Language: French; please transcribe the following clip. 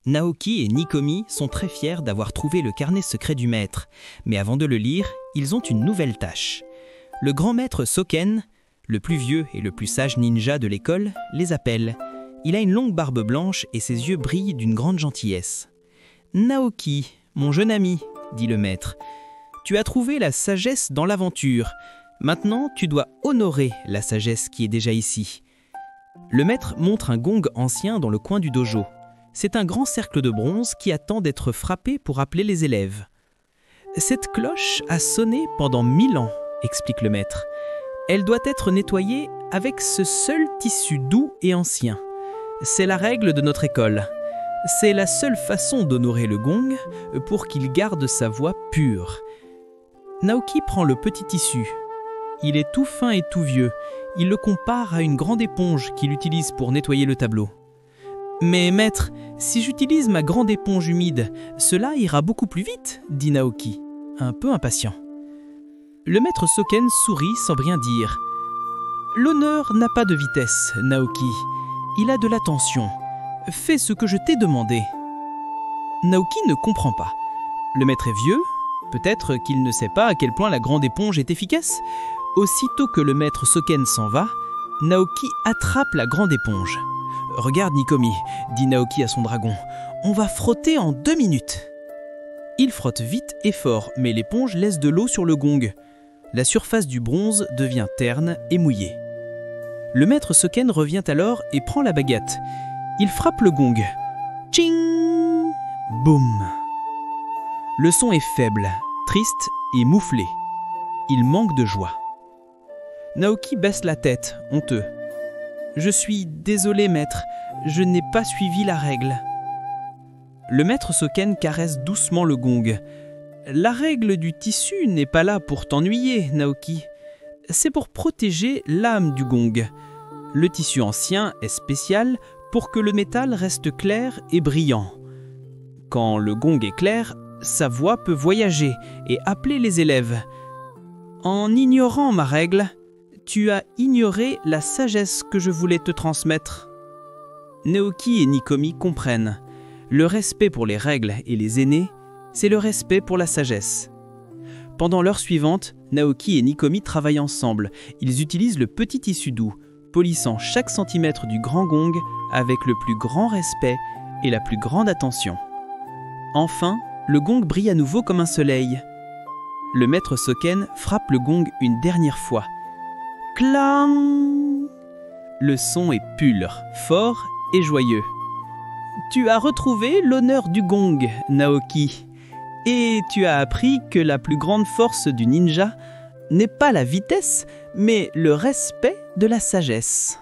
Naoki et Nikomi sont très fiers d'avoir trouvé le carnet secret du maître, mais avant de le lire, ils ont une nouvelle tâche. Le grand maître Soken, le plus vieux et le plus sage ninja de l'école, les appelle. Il a une longue barbe blanche et ses yeux brillent d'une grande gentillesse. « Naoki, mon jeune ami, » dit le maître, « tu as trouvé la sagesse dans l'aventure. Maintenant, tu dois honorer la sagesse qui est déjà ici. » Le maître montre un gong ancien dans le coin du dojo. C'est un grand cercle de bronze qui attend d'être frappé pour appeler les élèves. « Cette cloche a sonné pendant 1000 ans, » explique le maître. « Elle doit être nettoyée avec ce seul tissu doux et ancien. C'est la règle de notre école. C'est la seule façon d'honorer le gong pour qu'il garde sa voix pure. » Naoki prend le petit tissu. Il est tout fin et tout vieux. Il le compare à une grande éponge qu'il utilise pour nettoyer le tableau. « Mais maître, si j'utilise ma grande éponge humide, cela ira beaucoup plus vite, » dit Naoki, un peu impatient. Le maître Soken sourit sans rien dire. « L'honneur n'a pas de vitesse, Naoki. Il a de l'attention. Fais ce que je t'ai demandé. » Naoki ne comprend pas. Le maître est vieux. Peut-être qu'il ne sait pas à quel point la grande éponge est efficace. Aussitôt que le maître Soken s'en va, Naoki attrape la grande éponge. « Regarde Nikomi, » dit Naoki à son dragon, « on va frotter en 2 minutes. » Il frotte vite et fort, mais l'éponge laisse de l'eau sur le gong. La surface du bronze devient terne et mouillée. Le maître Soken revient alors et prend la baguette. Il frappe le gong. Tching! Boum! Le son est faible, triste et mouflé. Il manque de joie. Naoki baisse la tête, honteux. « Je suis désolé, maître, je n'ai pas suivi la règle. » Le maître Soken caresse doucement le gong. « La règle du tissu n'est pas là pour t'ennuyer, Naoki. C'est pour protéger l'âme du gong. Le tissu ancien est spécial pour que le métal reste clair et brillant. Quand le gong est clair, sa voix peut voyager et appeler les élèves. En ignorant ma règle, tu as ignoré la sagesse que je voulais te transmettre. » Naoki et Nikomi comprennent. Le respect pour les règles et les aînés, c'est le respect pour la sagesse. Pendant l'heure suivante, Naoki et Nikomi travaillent ensemble. Ils utilisent le petit tissu doux, polissant chaque centimètre du grand gong avec le plus grand respect et la plus grande attention. Enfin, le gong brille à nouveau comme un soleil. Le maître Soken frappe le gong une dernière fois. Clang! Le son est pur, fort et joyeux. Tu as retrouvé l'honneur du gong, Naoki. Et tu as appris que la plus grande force du ninja n'est pas la vitesse, mais le respect de la sagesse.